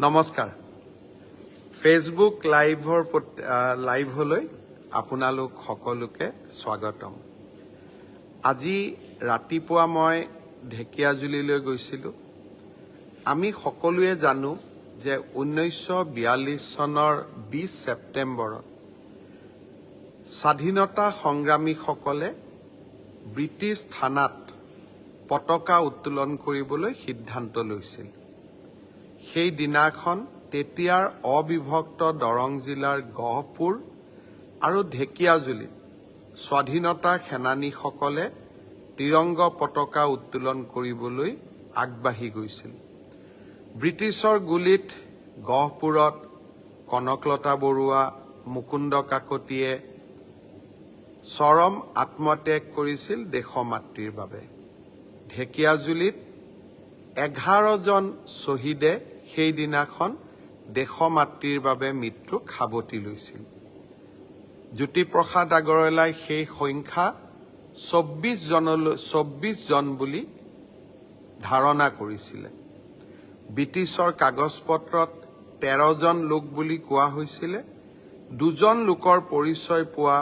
নমস্কাৰ ফেচবুক লাইভলৈ আপোনালোক সকলোকে স্বাগতম। আজি ৰাতিপুৱা মই ঢেকিয়াজুলিলৈ গৈছিলোঁ। আমি সকলোৱে জানো যে 1942 চনৰ 20 ছেপ্টেম্বৰত স্বাধীনতা সংগ্ৰামীসকলে ব্ৰিটিছ থানাত পতাকা উত্তোলন কৰিবলৈ সিদ্ধান্ত লৈছিল। সেই দিনাখন তেতিয়াৰ অবিভক্ত দৰং জিলাৰ গহপুৰ আৰু ঢেকিয়াজুলিত স্বাধীনতা সেনানীসকলে তিৰংগ পতাকা উত্তোলন কৰিবলৈ আগবাঢ়ি গৈছিল। ব্ৰিটিছৰ গুলীত গহপুৰত কনকলতা বৰুৱা, মুকুন্দ কাকতিয়ে চৰম আত্মত্যাগ কৰিছিল দেশমাতৃৰ বাবে। ঢেকিয়াজুলিত 11জন শ্বহীদে সেইদিনাখন দেশমাতৃৰ বাবে মৃত্যুক সাৱটি লৈছিল। জ্যোতিপ্ৰসাদ আগৰৱালাই সেই সংখ্যা 24 জন বুলি ধাৰণা কৰিছিলে। ব্ৰিটিছৰ কাগজ পত্ৰত 13জন লোক বুলি কোৱা হৈছিলে। 2জন লোকৰ পৰিচয় পোৱা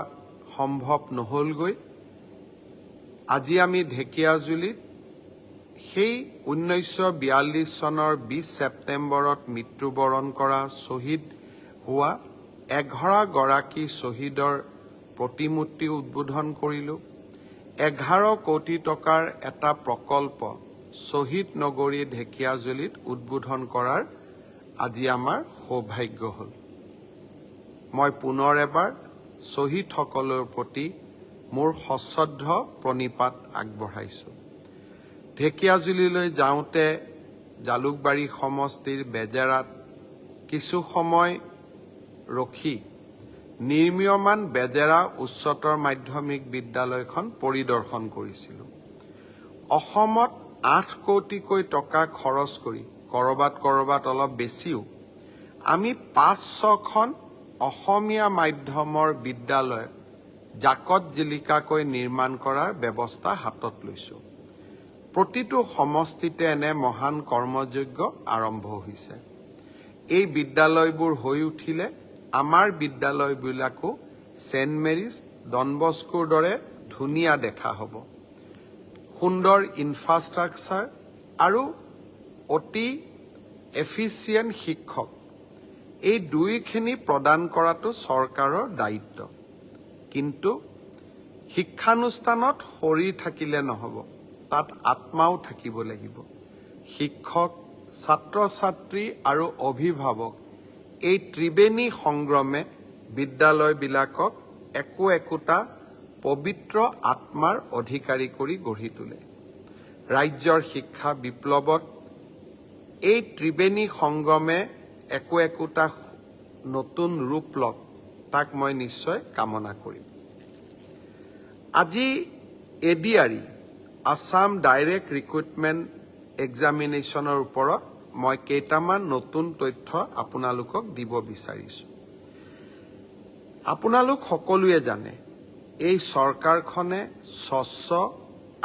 সম্ভৱ নহলগৈ। আজি আমি ঢেকিয়াজুলিত সেই 1942 চনৰ 20 ছেপ্টেম্বৰত মৃত্যুবৰণ কৰা শ্বহীদ হোৱা 11 গৰাকী শ্বহীদৰ প্ৰতিমূৰ্তি উদ্বোধন কৰিলোঁ। 11 কোটি টকাৰ এটা প্ৰকল্প শ্বহীদ নগৰী ঢেকিয়াজুলিত উদ্বোধন কৰাৰ আজি আমাৰ সৌভাগ্য হ'ল। মই পুনৰ এবাৰ শ্বহীদসকলৰ প্ৰতি মোৰ সশ্ৰদ্ধ প্ৰণিপাত আগবঢ়াইছোঁ। ঢেকিয়াজুলিলৈ যাওঁতে জালুকবাৰী সমষ্টিৰ বেজেৰাত কিছু সময় ৰখি নিৰ্মীয়মান বেজেৰা উচ্চতৰ মাধ্যমিক বিদ্যালয়খন পৰিদৰ্শন কৰিছিলোঁ। অসমত 8 কোটিকৈ টকা খৰচ কৰি কৰবাত অলপ বেছিও আমি 5-6খন অসমীয়া মাধ্যমৰ বিদ্যালয় জাকত জিলিকাকৈ নিৰ্মাণ কৰাৰ ব্যৱস্থা হাতত লৈছোঁ। প্ৰতিটো সমষ্টিতে এনে মহান কৰ্মযজ্ঞ আৰম্ভ হৈছে। এই বিদ্যালয়বোৰ হৈ উঠিলে আমাৰ বিদ্যালয়বিলাকো ছেইণ্ট মেৰিজ, ডন বস্কোৰ দৰে ধুনীয়া দেখা হ'ব। সুন্দৰ ইনফ্ৰাষ্ট্ৰাকচাৰ আৰু অতি এফিচিয়েণ্ট শিক্ষক, এই দুয়োখিনি প্ৰদান কৰাটো চৰকাৰৰ দায়িত্ব। কিন্তু শিক্ষানুষ্ঠানত শৰীৰ থাকিলে নহ'ব, তাত আত্মাও থাকিব লাগিব। শিক্ষক, ছাত্ৰ-ছাত্ৰী আৰু অভিভাৱক এই ত্ৰিবেণী সংগ্ৰমে বিদ্যালয়বিলাকক একোটা পবিত্ৰ আত্মাৰ অধিকাৰী কৰি গঢ়ি তোলে। ৰাজ্যৰ শিক্ষা বিপ্লৱত এই ত্ৰিবেণী সংগ্ৰমে একোটা নতুন ৰূপ লওক, তাক মই নিশ্চয় কামনা কৰিম। আজি ADRE আছাম ডাইৰেক্ট ৰিক্ৰুটমেণ্ট এক্সামিনেশ্যনৰ ওপৰত মই কেইটামান নতুন তথ্য আপোনালোকক দিব বিচাৰিছোঁ। আপোনালোক সকলোৱে জানে এই চৰকাৰখনে স্বচ্ছ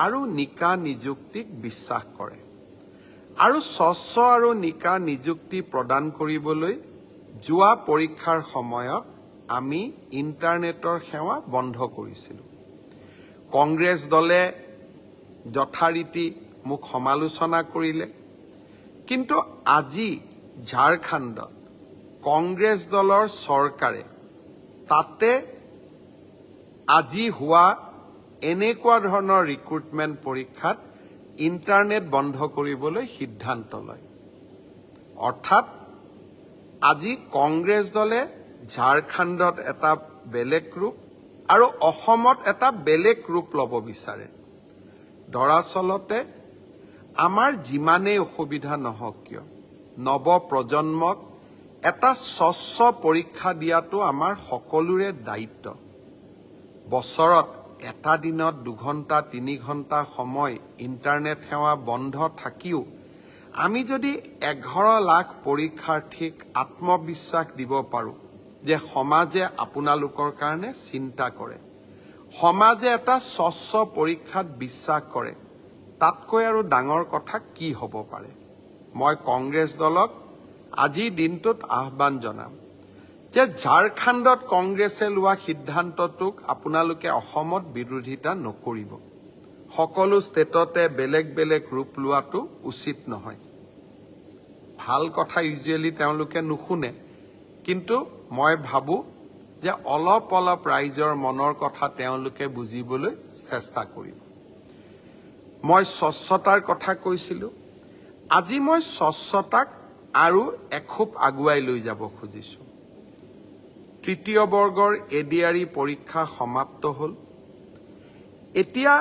আৰু নিকা নিযুক্তিক বিশ্বাস কৰে আৰু স্বচ্ছ আৰু নিকা নিযুক্তি প্ৰদান কৰিবলৈ যোৱা পৰীক্ষাৰ সময়ত আমি ইণ্টাৰনেটৰ সেৱা বন্ধ কৰিছিলোঁ। কংগ্ৰেছ দলে যথাৰীতি মোক সমালোচনা কৰিলে, কিন্তু আজি ঝাৰখণ্ডত কংগ্ৰেছ দলৰ চৰকাৰে তাতে আজি হোৱা এনেকুৱা ধৰণৰ ৰিক্ৰুটমেণ্ট পৰীক্ষাত ইণ্টাৰনেট বন্ধ কৰিবলৈ সিদ্ধান্ত লয়। অৰ্থাৎ আজি কংগ্ৰেছ দলে ঝাৰখণ্ডত এটা বেলেগ ৰূপ আৰু অসমত এটা বেলেগ ৰূপ ল'ব বিচাৰে। দৰাচলতে আমাৰ যিমানেই অসুবিধা নহওক কিয়, নৱপ্ৰজন্মক এটা স্বচ্ছ পৰীক্ষা দিয়াটো আমাৰ সকলোৰে দায়িত্ব। বছৰত এটা দিনত 2 ঘণ্টা 3 ঘণ্টা সময় ইণ্টাৰনেট সেৱা বন্ধ থাকিও আমি যদি 11 লাখ পৰীক্ষাৰ্থীক আত্মবিশ্বাস দিব পাৰোঁ যে সমাজে আপোনালোকৰ কাৰণে চিন্তা কৰে, সমাজে এটা স্বচ্ছ পৰীক্ষাত বিশ্বাস কৰে, তাতকৈ আৰু ডাঙৰ কথা কি হ'ব পাৰে। মই কংগ্ৰেছ দলক আজিৰ দিনটোত আহ্বান জনাম যে ঝাৰখণ্ডত কংগ্ৰেছে লোৱা সিদ্ধান্তটোক আপোনালোকে অসমত বিৰোধিতা নকৰিব। সকলো ষ্টেটতে বেলেগ বেলেগ ৰূপ লোৱাটো উচিত নহয়। ভাল কথা ইউজুৱেলি তেওঁলোকে নুশুনে, কিন্তু মই ভাবোঁ যে অলপ অলপ ৰাইজৰ মনৰ কথা তেওঁলোকে বুজিবলৈ চেষ্টা কৰিব। মই স্বচ্ছতাৰ কথা কৈছিলোঁ। আজি মই স্বচ্ছতাক আৰু এখোপ আগুৱাই লৈ যাব খুজিছোঁ। তৃতীয় বৰ্গৰ এডিআৰই পৰীক্ষা সমাপ্ত হ'ল। এতিয়া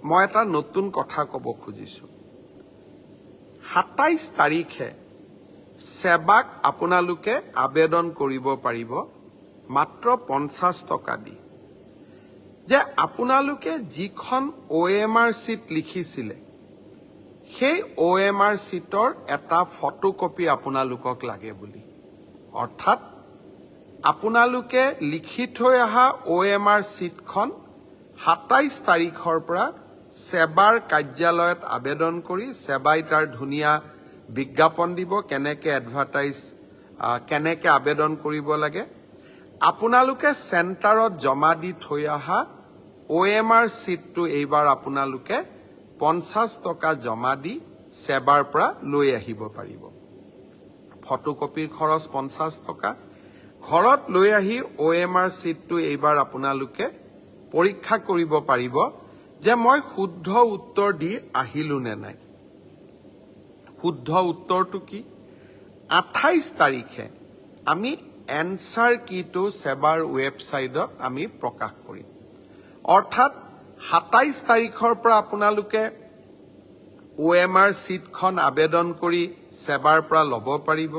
মই এটা নতুন কথা ক'ব খুজিছোঁ। ২৭ তাৰিখে সেৱাক আপোনালোকে আবেদন কৰিব পাৰিব মাত্ৰ 50 টকা দি, যে আপোনালোকে যিখন OMR চিট লিখিছিলে সেই OMR চিটৰ এটা ফটোকপি আপোনালোকক লাগে বুলি। অৰ্থাৎ আপোনালোকে লিখি থৈ অহা OMR চিটখন ২৭ তাৰিখৰ পৰা সেৱাৰ কাৰ্যালয়ত আবেদন কৰি সেৱাই তাৰ ধুনীয়া বিজ্ঞাপন দিব কেনেকৈ কেনেকৈ আবেদন কৰিব লাগে। আপোনালোকে চেণ্টাৰত জমা দি থৈ অহা OMR চিটটো এইবাৰ আপোনালোকে 50 টকা জমা দি সেৱাৰ পৰা লৈ আহিব পাৰিব। ফটোকপিৰ খৰচ 50 টকা। ঘৰত লৈ আহি OMR চিটটো এইবাৰ আপোনালোকে পৰীক্ষা কৰিব পাৰিব যে মই শুদ্ধ উত্তৰ দি আহিলোঁ নে নাই। শুদ্ধ উত্তৰটো কি? 28 তাৰিখে আমি এনসাৰ কিটো সেৱাৰ ৱেবছাইটত আমি প্ৰকাশ কৰিম। অৰ্থাৎ 27 তাৰিখৰ পৰা আপোনালোকে OMR চিটখন আবেদন কৰি সেৱাৰ পৰা ল'ব পাৰিব।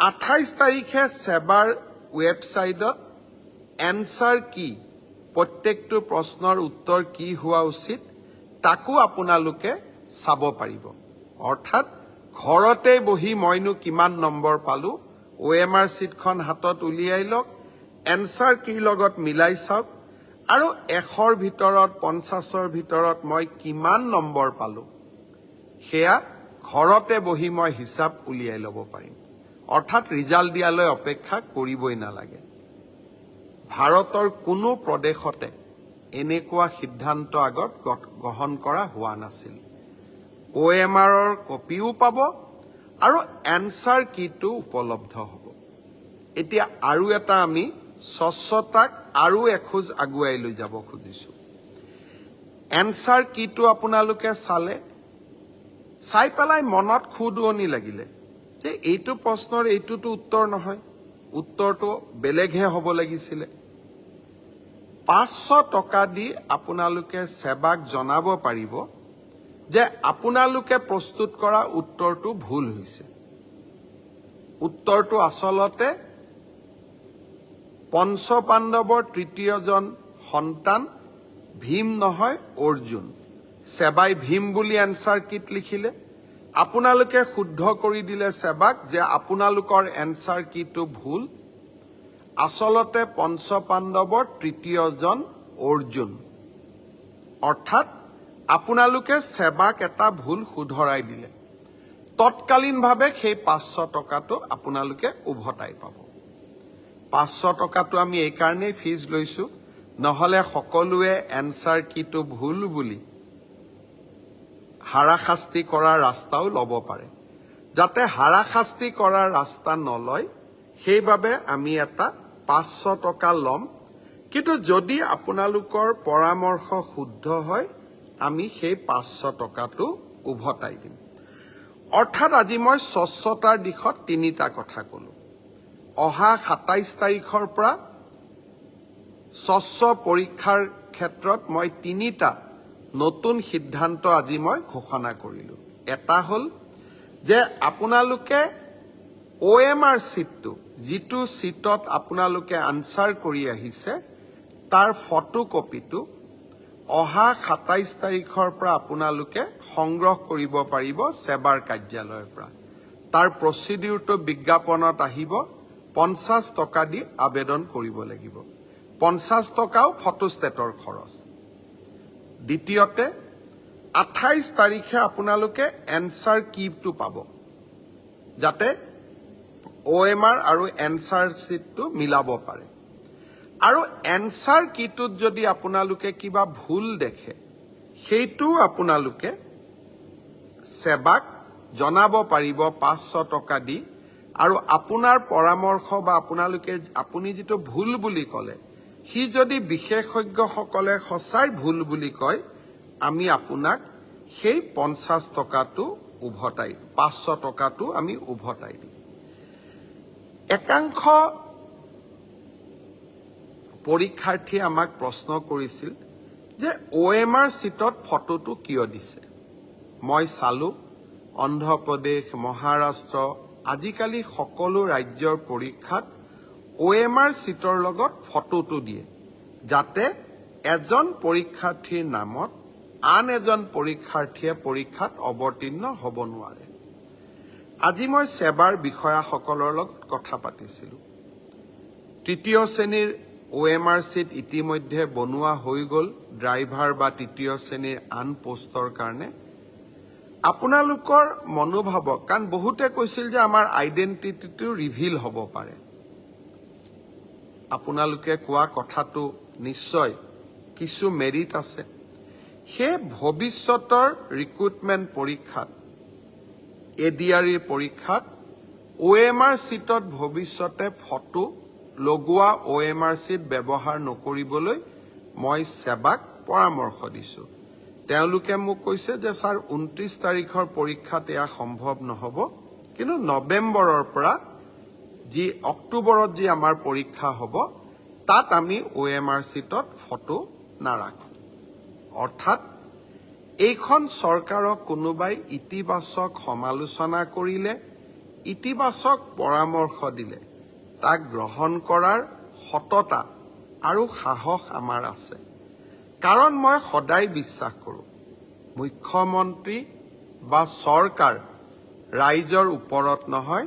28 তাৰিখে সেৱাৰ ৱেবছাইটত এনসাৰ কি, প্ৰত্যেকটো প্ৰশ্নৰ উত্তৰ কি হোৱা উচিত তাকো আপোনালোকে চাব পাৰিব। অৰ্থাৎ ঘৰতে বহি মইনো কিমান নম্বৰ পালোঁ, OMR চিটখন হাতত উলিয়াই লওক, এনসাৰ কি লগত মিলাই চাওক, আৰু 100ৰ ভিতৰত 50ৰ ভিতৰত মই কিমান নম্বৰ পালোঁ সেয়া ঘৰতে বহি মই হিচাপ উলিয়াই ল'ব পাৰিম। অৰ্থাৎ ৰিজাল্ট দিয়ালৈ অপেক্ষা কৰিবই নালাগে। ভাৰতৰ কোনো প্ৰদেশতে এনেকুৱা সিদ্ধান্ত আগত গ্ৰহণ কৰা হোৱা নাছিল। OMRৰ কপিও পাব আৰু এনসাৰ কিটো উপলব্ধ হ'ব। এতিয়া আৰু এটা আমি স্বচ্ছতাক আৰু এখোজ আগুৱাই লৈ যাব খুজিছোঁ। এনসাৰ কিটো আপোনালোকে চাই পেলাই মনত খুদুৱনি লাগিলে যে এইটো প্ৰশ্নৰ এইটোতো উত্তৰ নহয়, উত্তৰটো বেলেগহে হ'ব লাগিছিলে। 500 টকা দি আপোনালোকে সেৱাক জনাব পাৰিব যে আপোনালোকে প্ৰস্তুত কৰা উত্তৰটো ভুল হৈছে। উত্তৰটো আচলতে পঞ্চপাণ্ডৱৰ তৃতীয়জন সন্তান ভীম নহয় অৰ্জুন। সেৱাই ভীম বুলি এনসাৰ কিট লিখিলে। আপোনালোকে শুদ্ধ কৰি দিলে সেৱাক যে আপোনালোকৰ এনসাৰ কিটো ভুল। আচলতে পঞ্চপাণ্ডৱৰ তৃতীয়জন অৰ্জুন। অৰ্থাৎ আপোনালোকে সেৱাক এটা ভুল শুধৰাই দিলে। তৎকালীনভাৱে সেই 500 টকাটো আপোনালোকে উভতাই পাব। 500 টকাটো আমি এই কাৰণেই ফিজ লৈছোঁ, নহ'লে সকলোৱে এনসাৰ কিটো ভুল বুলি হাৰাশাস্তি কৰাৰ ৰাস্তাও ল'ব পাৰে। যাতে হাৰাশাস্তি কৰাৰ ৰাস্তা নলয় সেইবাবে আমি এটা 500 টকা ল'ম, কিন্তু যদি আপোনালোকৰ পৰামৰ্শ শুদ্ধ হয় আমি সেই 500 টকাটো উভতাই দিম। অৰ্থাৎ আজি মই স্বচ্ছতাৰ দিশত 3টা কথা ক'লোঁ। অহা 27 তাৰিখৰ পৰা স্বচ্ছ পৰীক্ষাৰ ক্ষেত্ৰত মই 3টা নতুন সিদ্ধান্ত আজি মই ঘোষণা কৰিলোঁ। এটা হ'ল যে আপোনালোকে OMR চিটটো, যিটো চিটত আপোনালোকে আনসাৰ কৰি আহিছে তাৰ ফটোকপিটো অহা 27 তাৰিখৰ পৰা আপোনালোকে সংগ্ৰহ কৰিব পাৰিব সেৱাৰ কাৰ্যালয়ৰ পৰা। তাৰ প্ৰচিডিউৰটো বিজ্ঞাপনত আহিব। 50 টকা দি আবেদন কৰিব লাগিব। 50 টকাও ফটোষ্টেটৰ খৰচ। দ্বিতীয়তে 28 তাৰিখে আপোনালোকে এনসাৰ কিটো পাব। যাতে OMR আৰু এনচাৰ চিটটো মিলাব পাৰে আৰু এনচাৰ কিটোত যদি আপোনালোকে কিবা ভুল দেখে সেইটো আপোনালোকে সেৱাক জনাব পাৰিব 500 টকা দি আৰু আপোনাৰ পৰামৰ্শ বা আপুনি যিটো ভুল বুলি ক'লে সি যদি বিশেষজ্ঞসকলে সঁচাই ভুল বুলি কয় আমি আপোনাক সেই 50 টকাটো উভতাই 500 টকাটো আমি উভতাই দিম একাংশ পৰীক্ষাৰ্থীয়ে আমাক প্ৰশ্ন কৰিছিল যে OMR চিটত ফটোটো কিয় দিছে মই চালো অন্ধ্ৰপ্ৰদেশ মহাৰাষ্ট্ৰ আজিকালি সকলো ৰাজ্যৰ পৰীক্ষাত OMR চিটৰ লগত ফটোটো দিয়ে যাতে এজন পৰীক্ষাৰ্থীৰ নামত আন এজন পৰীক্ষাৰ্থীয়ে পৰীক্ষাত অৱতীৰ্ণ হ'ব নোৱাৰে আজি মই সেৱাৰ বিষয়াসকলৰ লগত কথা পাতিছিলো তৃতীয় শ্ৰেণীৰ OMR চিট ইতিমধ্যে বনোৱা হৈ গ'ল ড্ৰাইভাৰ বা তৃতীয় শ্ৰেণীৰ আন পোষ্টৰ কাৰণে আপোনালোকৰ মনোভাৱক কাৰণ বহুতে কৈছিল যে আমাৰ আইডেন্টিটিটো ৰিভিল হ'ব পাৰে আপোনালোকে কোৱা কথাটো নিশ্চয় কিছু মেৰিট আছে সেই ভৱিষ্যতৰ ৰিক্ৰুটমেন্ট পৰীক্ষাত ADREৰ পৰীক্ষাত OMR চিটত ভৱিষ্যতে ফটো লগোৱা OMR চিট ব্যৱহাৰ নকৰিবলৈ মই সেৱাক পৰামৰ্শ দিছো তেওঁলোকে মোক কৈছে যে স্যাৰ 29 তাৰিখৰ পৰীক্ষাত এয়া সম্ভৱ নহব কিন্তু নৱেম্বৰৰ পৰা যি অক্টোবৰত যি আমাৰ পৰীক্ষা হ'ব তাত আমি OMR চিটত ফটো নাৰাখো অৰ্থাৎ এইখন চৰকাৰক কোনোবাই ইতিবাচক সমালোচনা কৰিলে ইতিবাচক পৰামৰ্শ দিলে তাক গ্ৰহণ কৰাৰ সততা আৰু সাহস আমাৰ আছে কাৰণ মই সদায় বিশ্বাস কৰোঁ মুখ্যমন্ত্ৰী বা চৰকাৰ ৰাইজৰ ওপৰত নহয়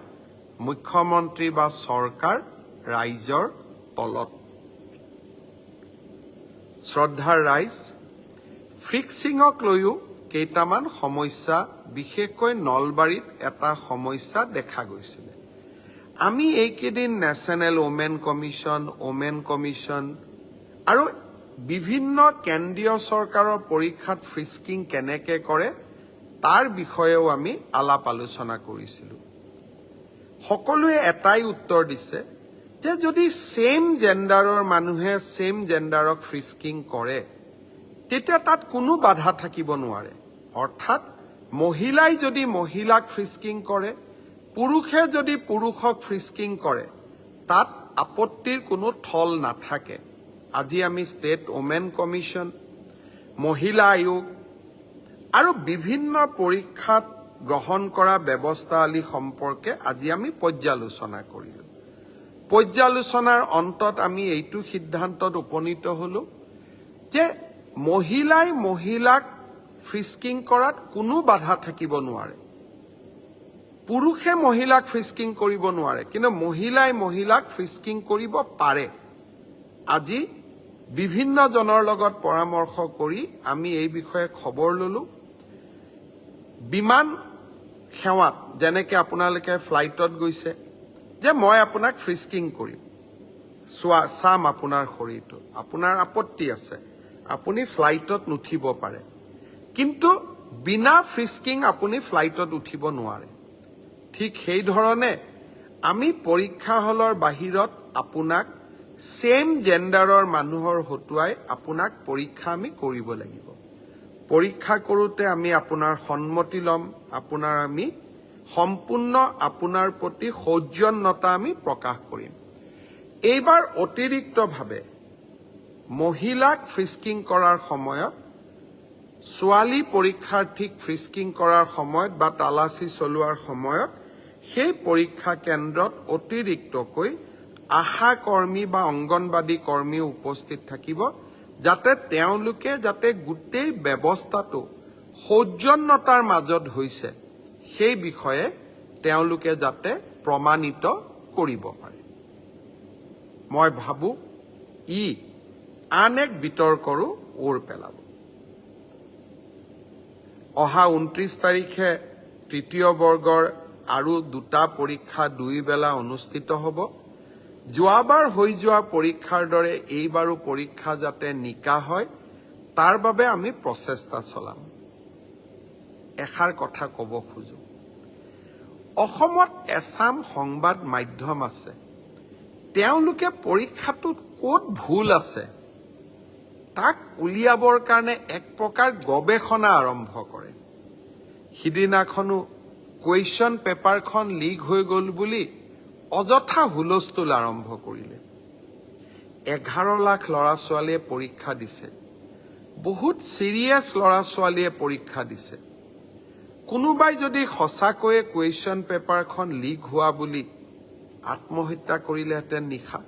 মুখ্যমন্ত্ৰী বা চৰকাৰ ৰাইজৰ তলত শ্ৰদ্ধাৰ ৰাইজ ফিক্সিঙক লৈও কেইটামান সমস্যা বিশেষকৈ নলবাৰীত এটা সমস্যা দেখা গৈছিল আমি এইকেইদিন নেশ্যনেল ওমেন কমিশ্যন আৰু বিভিন্ন কেন্দ্ৰীয় চৰকাৰৰ পৰীক্ষাত ফ্ৰিস্কিং কেনেকে কৰে তাৰ বিষয়েও আমি আলাপ আলোচনা কৰিছিলোঁ সকলোৱে এটাই উত্তৰ দিছে যে যদি সেম জেন্ডাৰৰ মানুহে সেম জেন্ডাৰক ফ্ৰিস্কিং কৰে তেতিয়া তাত কোনো বাধা থাকিব নোৱাৰে অৰ্থাৎ মহিলাই যদি মহিলাক ফ্ৰিস্কিং কৰে পুৰুষে যদি পুৰুষক ফ্ৰিস্কিং কৰে তাত আপত্তিৰ কোনো থল নাথাকে আজি আমি ষ্টেট ওমেন কমিশ্যন মহিলা আয়োগ আৰু বিভিন্ন পৰীক্ষাত গ্ৰহণ কৰা ব্যৱস্থাৱলী সম্পৰ্কে আজি আমি পৰ্যালোচনা কৰিলো পৰ্যালোচনাৰ অন্তত আমি এইটো সিদ্ধান্তত উপনীত হলো যে মহিলাই মহিলাক ফ্ৰিস্কিং কৰাত কোনো বাধা থাকিব নোৱাৰে পুৰুষে মহিলাক ফ্ৰিস্কিং কৰিব নোৱাৰে কিন্তু মহিলাই মহিলাক ফ্ৰিস্কিং কৰিব পাৰে আজি বিভিন্ন জনৰ লগত পৰামৰ্শ কৰি আমি এই বিষয়ে খবৰ ললো বিমান সেৱাত যেনেকৈ আপোনালোকে ফ্লাইটত গৈছে যে মই আপোনাক ফ্ৰিস্কিং কৰিম চাম আপোনাৰ শৰীৰটো আপোনাৰ আপত্তি আছে আপুনি ফ্লাইটত নুঠিব পাৰে কিন্তু বিনা ফ্ৰিস্কিং আপুনি ফ্লাইটত উঠিব নোৱাৰে ঠিক সেই ধৰণে আমি পৰীক্ষা হলৰ বাহিৰত আপোনাক সেম জেন্ডাৰৰ মানুহৰ হতুৱাই আপোনাক পৰীক্ষা আমি কৰিব লাগিব পৰীক্ষা কৰোতে আমি আপোনাৰ সন্মতি লম আপোনাৰ আমি সম্পূৰ্ণ আপোনাৰ প্ৰতি সৌজন্যতা আমি প্ৰকাশ কৰিম এইবাৰ অতিৰিক্তভাৱে মহিলাক ফ্ৰিস্কিং কৰাৰ সময়ত ছোৱালী পৰীক্ষাৰ্থীক ফ্ৰিস্কিং কৰাৰ সময়ত বা তালাচী চলোৱাৰ সময়ত সেই পৰীক্ষা কেন্দ্ৰত অতিৰিক্তকৈ আশা কৰ্মী বা অংগনবাদী কৰ্মী উপস্থিত থাকিব যাতে তেওঁলোকে যাতে গোটেই ব্যৱস্থাটো সৌজন্যতাৰ মাজত হৈছে সেই বিষয়ে তেওঁলোকে যাতে প্ৰমাণিত কৰিব পাৰে মই ভাবো ই আন এক বিতৰ্কৰো ওৰ পেলাব অহা 29 তাৰিখে তৃতীয় বৰ্গৰ আৰু 2টা পৰীক্ষা 2 বেলা অনুষ্ঠিত হ'ব। যোৱাবাৰ হৈ যোৱা পৰীক্ষাৰ দৰে এইবাৰো পৰীক্ষা যাতে নিকা হয় তাৰ বাবে আমি প্ৰচেষ্টা চলাম। এষাৰ কথা ক'ব খোজো, অসমত এছাম সংবাদ মাধ্যম আছে, তেওঁলোকে পৰীক্ষাটোত ক'ত ভুল আছে তাক উলিয়াবৰ কাৰণে এক প্ৰকাৰ গৱেষণা আৰম্ভ কৰে। সিদিনাখনো কুৱেশ্যন পেপাৰখন লিক হৈ গ'ল বুলি অযথা হুলস্থুল আৰম্ভ কৰিলে। 11 লাখ ল'ৰা ছোৱালীয়ে পৰীক্ষা দিছে, বহুত চিৰিয়াছ ল'ৰা ছোৱালীয়ে পৰীক্ষা দিছে। কোনোবাই যদি সঁচাকৈয়ে কুৱেশ্যন পেপাৰখন লিক হোৱা বুলি আত্মহত্যা কৰিলেহেঁতেন নিশা,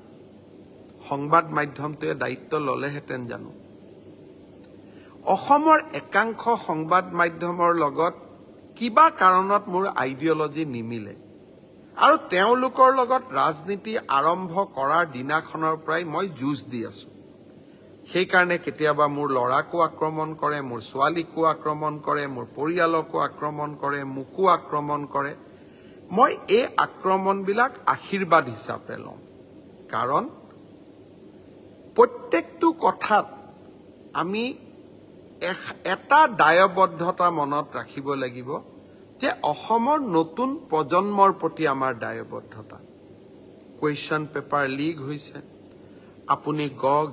সংবাদ মাধ্যমটোৱে দায়িত্ব ল'লেহেঁতেন জানো? অসমৰ একাংশ সংবাদ মাধ্যমৰ লগত কিবা কাৰণত মোৰ আইডিঅলজি নিমিলে আৰু তেওঁলোকৰ লগত ৰাজনীতি আৰম্ভ কৰাৰ দিনাখনৰ পৰাই মই যুঁজ দি আছো। সেইকাৰণে কেতিয়াবা মোৰ ল'ৰাকো আক্ৰমণ কৰে, মোৰ ছোৱালীকো আক্ৰমণ কৰে, মোৰ পৰিয়ালকো আক্ৰমণ কৰে, মোকো আক্ৰমণ কৰে। মই এই আক্ৰমণবিলাক আশীৰ্বাদ হিচাপে লওঁ, কাৰণ প্ৰত্যেকটো কথাত আমি এটা দায়বদ্ধতা মনত ৰাখিব লাগিব যে অসমৰ নতুন প্ৰজন্মৰ প্ৰতি আমাৰ দায়বদ্ধতা। কুৱেশ্যন পেপাৰ লিক হৈছে, আপুনি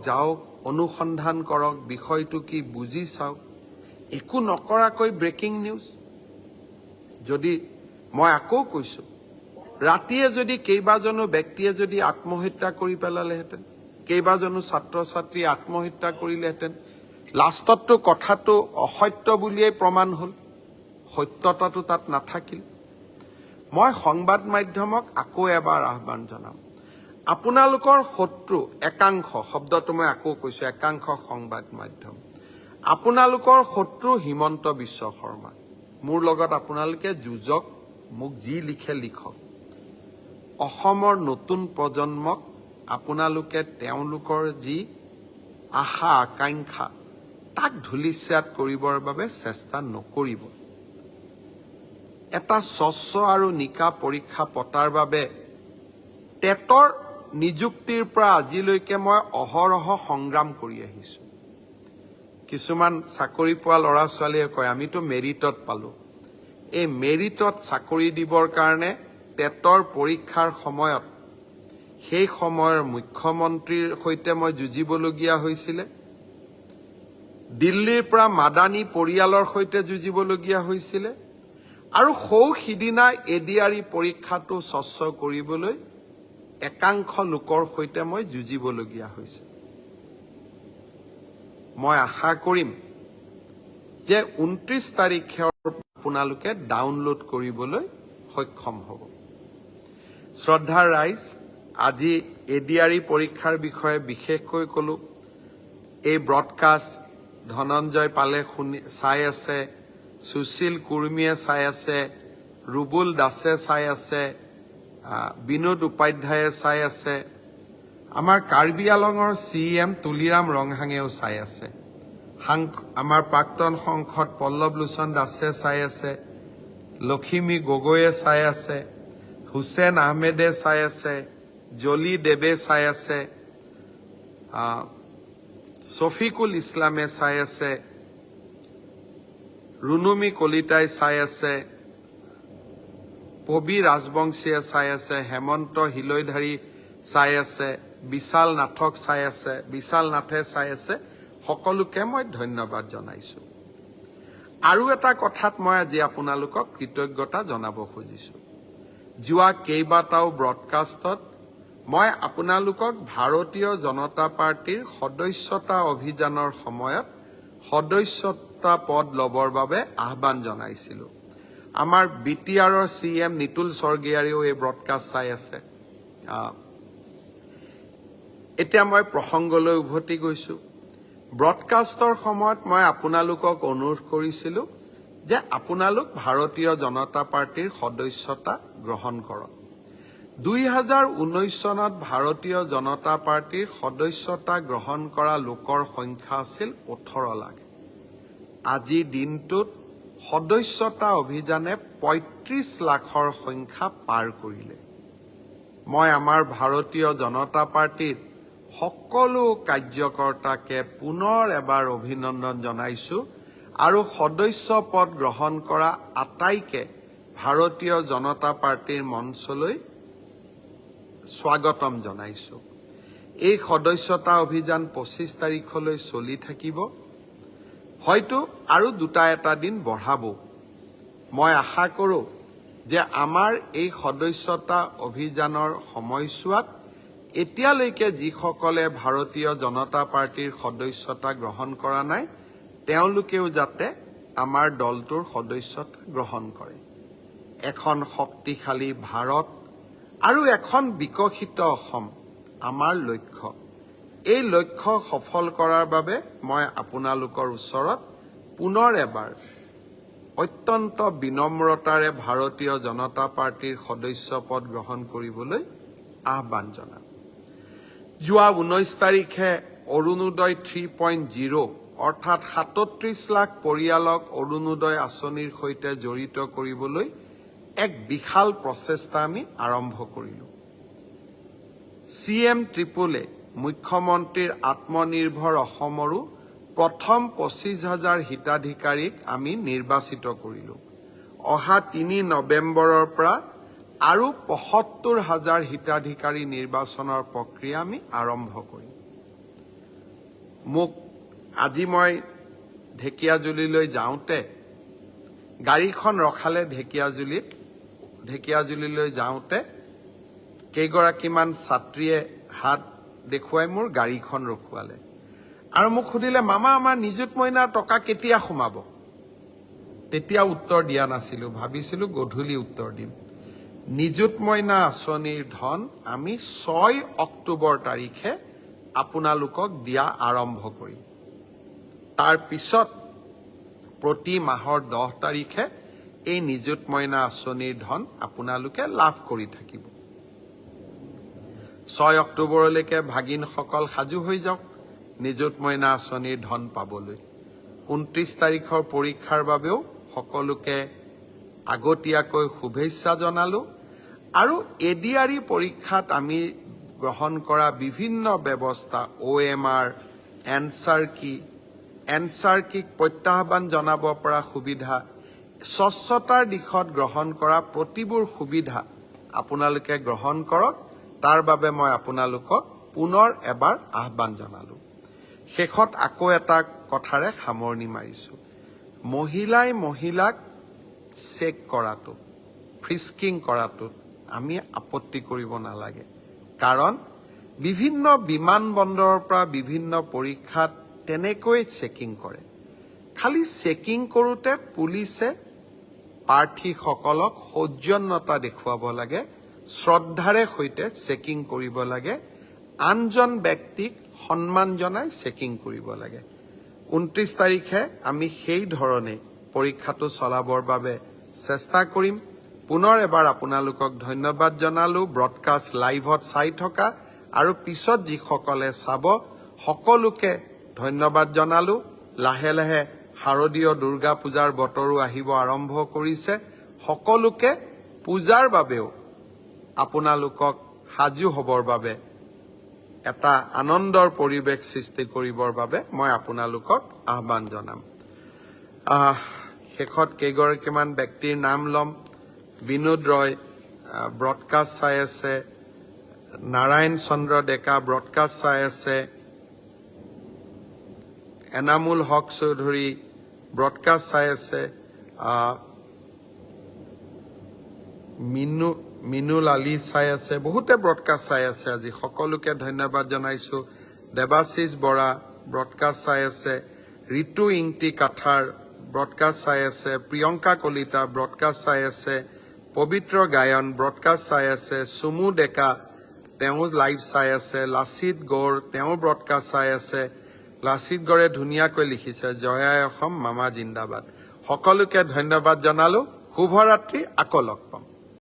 যাওক, অনুসন্ধান কৰক, বিষয়টো কি বুজি চাওক। একো নকৰাকৈ ব্ৰেকিং নিউজ। যদি মই আকৌ কৈছো, ৰাতিয়ে যদি কেইবাজনো ব্যক্তিয়ে যদি আত্মহত্যা কৰি পেলালেহেঁতেন, কেইবাজনো ছাত্ৰ ছাত্ৰীয়ে আত্মহত্যা কৰিলেহেঁতেন, লাষ্টততো কথাটো অসত্য বুলিয়েই প্ৰমাণ হ'ল, সত্যতাটো তাত নাথাকিল। মই সংবাদ মাধ্যমক আকৌ এবাৰ আহ্বান জনাম, আপোনালোকৰ শত্ৰু একাংশ, শব্দটো মই আকৌ কৈছো, একাংশ সংবাদ মাধ্যম, আপোনালোকৰ শত্ৰু হিমন্ত বিশ্ব শৰ্মা। মোৰ লগত আপোনালোকে যুঁজক, মোক যি লিখে লিখক। অসমৰ নতুন প্ৰজন্মক আপোনালোকে তেওঁলোকৰ যি আশা আকাংক্ষা তাক ধূলিস্যাৎ কৰিবৰ বাবে চেষ্টা নকৰিব। এটা স্বচ্ছ আৰু নিকা পৰীক্ষা পতাৰ বাবে টেটৰ নিযুক্তিৰ পৰা আজিলৈকে মই অহৰহ সংগ্ৰাম কৰি আহিছো। কিছুমান চাকৰি পোৱা ল'ৰা ছোৱালীয়ে কয় আমিতো মেৰিটত পালো। এই মেৰিটত চাকৰি দিবৰ কাৰণে টেটৰ পৰীক্ষাৰ সময়ত সেই সময়ৰ মুখ্যমন্ত্ৰীৰ সৈতে মই যুঁজিবলগীয়া হৈছিলে, দিল্লীৰ পৰা মাদানী পৰিয়ালৰ সৈতে যুঁজিবলগীয়া হৈছিলে, আৰু সিদিনা এডিআৰই পৰীক্ষাটো স্বচ্ছ কৰিবলৈ একাংশ লোকৰ সৈতে মই যুঁজিবলগীয়া হৈছে। মই আশা কৰিম যে 29 তাৰিখে আপোনালোকে ডাউনলোড কৰিবলৈ সক্ষম হ'ব। শ্ৰদ্ধাৰ ৰাইজ, আজি এডিআৰই পৰীক্ষাৰ বিষয়ে বিশেষকৈ ক'লো। এই ব্ৰডকাষ্ট ধনঞ্জয় পালে চাই আছে, সুশীল কুৰ্মীয়ে চাই আছে, ৰুবুল দাসে চাই আছে, বিনোদ উপাধ্যায়ে চাই আছে, আমাৰ কাৰ্বি আলঙৰ CM তুলিৰাম ৰংহাঙেও চাই আছে, আমাৰ প্ৰাক্তন সাংসদ পল্লৱ লোচন দাসে চাই আছে, লখিমী গগৈয়ে চাই আছে, হুছেইন আহমেদে চাই আছে, জলি দেৱে চাই আছে, শফিকুল ইছলামে চাই আছে, ৰুনুমী কলিতাই চাই আছে, পবি ৰাজবংশীয়ে চাই আছে, হেমন্ত হিলৈধাৰী চাই আছে, বিশাল নাথক চাই আছে, বিশাল নাথে চাই আছে। সকলোকে মই ধন্যবাদ জনাইছো। আৰু এটা কথাত মই আজি আপোনালোকক কৃতজ্ঞতা জনাব খুজিছো। যোৱা কেইবাটাও ব্ৰডকাষ্টত মই আপোনালোকক ভাৰতীয় জনতা পাৰ্টিৰ সদস্যতা অভিযানৰ সময়ত সদস্যতা পদ ল'বৰ বাবে আহ্বান জনাইছিলো। আমাৰ BTRৰ CM নিতুল স্বৰ্গীয়াৰেও এই ব্ৰডকাষ্ট চাই আছে। এতিয়া মই প্ৰসংগলৈ উভতি গৈছো। ব্ৰডকাষ্টৰ সময়ত মই আপোনালোকক অনুৰোধ কৰিছিলো যে আপোনালোক ভাৰতীয় জনতা পাৰ্টিৰ সদস্যতা গ্ৰহণ কৰক। 2019 চনত ভাৰতীয় জনতা পাৰ্টিৰ সদস্যতা গ্ৰহণ কৰা লোকৰ সংখ্যা আছিল 18 লাখ। আজি দিনটোত সদস্যতা অভিযানে ৩৫ লাখৰ সংখ্যা পাৰ কৰিলে। মই আমাৰ ভাৰতীয় জনতা পাৰ্টিৰ সকলো কাৰ্যকৰ্তাকে পুনৰ এবাৰ অভিনন্দন জনাইছো আৰু সদস্য পদ গ্ৰহণ কৰা আটাইকে ভাৰতীয় জনতা পাৰ্টিৰ মঞ্চলৈ স্বাগতম জনাইছো। এই সদস্যতা অভিযান ২৫ তাৰিখলৈ চলি থাকিব, হয়তো আৰু এটা দিন বঢ়াব। মই আশা কৰোঁ যে আমাৰ এই সদস্যতা অভিযানৰ সময়ছোৱাত এতিয়ালৈকে যিসকলে ভাৰতীয় জনতা পাৰ্টিৰ সদস্যতা গ্ৰহণ কৰা নাই, তেওঁলোকেও যাতে আমাৰ দলটোৰ সদস্যতা গ্ৰহণ কৰে। এখন শক্তিশালী ভাৰত আৰু এখন বিকশিত অসম আমাৰ লক্ষ্য। এই লক্ষ্য সফল কৰাৰ বাবে মই আপোনালোকৰ ওচৰত পুনৰ এবাৰ অত্যন্ত বিনম্ৰতাৰে ভাৰতীয় জনতা পাৰ্টিৰ সদস্য পদ গ্ৰহণ কৰিবলৈ আহ্বান জনাম। যোৱা 19 তাৰিখে অৰুণোদয় 3.0 অৰ্থাৎ ৩৭ লাখ পৰিয়ালক অৰুণোদয় আঁচনিৰ সৈতে জড়িত কৰিবলৈ এক বিশাল প্ৰচেষ্টা আমি আৰম্ভ কৰিলোঁ। CM ট্ৰিপলে মুখ্যমন্ত্ৰীৰ আত্মনিৰ্ভৰ অসমৰো প্ৰথম ২৫,০০০ হিতাধিকাৰীক আমি নিৰ্বাচিত কৰিলোঁ। অহা ৩ নৱেম্বৰৰ পৰা আৰু ৭৫,০০০ হিতাধিকাৰী নিৰ্বাচনৰ প্ৰক্ৰিয়া আমি আৰম্ভ কৰিম। আজি মই ঢেকীয়াজুলিলৈ যাওঁতে গাড়ীখন ৰখালে ঢেকীয়াজুলিলৈ যাওঁতে কেইগৰাকীমান ছাত্ৰীয়ে হাত দেখুৱাই মোৰ গাড়ীখন ৰখুৱালে আৰু মোক সুধিলে, মামা আমাৰ নিযুত মইনাৰ টকা কেতিয়া সোমাব? তেতিয়া উত্তৰ দিয়া নাছিলোঁ, ভাবিছিলোঁ গধূলি উত্তৰ দিম। নিযুত মইনা আঁচনিৰ ধন আমি ৬ অক্টোবৰ তাৰিখে আপোনালোকক দিয়া আৰম্ভ কৰিম। তাৰ পিছত প্ৰতি মাহৰ 10 তাৰিখে এই নিযুত মইনা আঁচনিৰ ধন আপোনালোকে লাভ কৰি থাকিব। ৬ অক্টোবৰলৈকে ভাগিনসকল সাজু হৈ যাওক নিযুত মইনা আঁচনিৰ ধন পাবলৈ। ২৯ তাৰিখৰ পৰীক্ষাৰ বাবেও সকলোকে আগতীয়াকৈ শুভেচ্ছা জনালোঁ আৰু ADRE পৰীক্ষাত আমি গ্ৰহণ কৰা বিভিন্ন ব্যৱস্থা OMR, এনচাৰ কিক প্ৰত্যাহ্বান জনাব পৰা সুবিধা, স্বচ্ছতাৰ দিশত গ্ৰহণ কৰা প্ৰতিবোৰ সুবিধা আপোনালোকে গ্ৰহণ কৰক, তাৰ বাবে মই আপোনালোকক পুনৰ এবাৰ আহ্বান জনালোঁ। শেষত আকৌ এটা কথাৰে সামৰণি মাৰিছোঁ। মহিলাক চেক কৰাটো, ফ্ৰিস্কিং কৰাটোত আমি আপত্তি কৰিব নালাগে, কাৰণ বিভিন্ন বিমানবন্দৰৰ পৰা বিভিন্ন পৰীক্ষাত তেনেকৈ চেকিং কৰে। খালি চেকিং কৰোঁতে পুলিচে প্ৰাৰ্থীসকলক সৌজন্যতা দেখুৱাব লাগে, শ্ৰদ্ধাৰে সৈতে চেকিং কৰিব লাগে, আনজন ব্যক্তিক সন্মান জনাই চেকিং কৰিব লাগে। ২৯ তাৰিখে আমি সেই ধৰণে পৰীক্ষাটো চলাবৰ বাবে চেষ্টা কৰিম। পুনৰ এবাৰ আপোনালোকক ধন্যবাদ জনালোঁ ব্ৰডকাষ্ট লাইভত চাই থকা আৰু পিছত যিসকলে চাব সকলোকে ধন্যবাদ জনালোঁ। লাহে লাহে শাৰদীয় দুৰ্গা পূজাৰ বতৰো আহিব আৰম্ভ কৰিছে। সকলোকে পূজাৰ বাবেও আপোনালোকক সাজু হ'বৰ বাবে এটা আনন্দৰ পৰিৱেশ সৃষ্টি কৰিবৰ বাবে মই আপোনালোকক আহ্বান জনাম। শেষত কেইগৰাকীমান ব্যক্তিৰ নাম ল'ম। বিনোদ ৰয় ব্ৰডকাষ্ট চাই আছে, নাৰায়ণ চন্দ্ৰ ডেকা ব্ৰডকাষ্ট চাই আছে, এনামুল হক চৌধুৰী ব্ৰডকাষ্ট চাই আছে, মিনুল আলী চাই আছে, বহুতে ব্ৰডকাষ্ট চাই আছে। আজি সকলোকে ধন্যবাদ জনাইছোঁ। দেৱাশিষ বৰা ব্ৰডকাষ্ট চাই আছে, ঋতু ইংতি কাঠাৰ ব্ৰডকাষ্ট চাই আছে, প্ৰিয়ংকা কলিতা ব্ৰডকাষ্ট চাই আছে, পবিত্ৰ গায়ন ব্ৰডকাষ্ট চাই আছে, চুমু ডেকা তেওঁ লাইভ চাই আছে, লাচিত গৌড় তেওঁ ব্ৰডকাষ্ট চাই আছে। লাচিত গড়ে ধুনীয়াকৈ লিখিছে, জয় অসম মামা জিন্দাবাদ। সকলোকে ধন্যবাদ জনালোঁ। শুভৰাত্ৰি, আকৌ লগ পাম।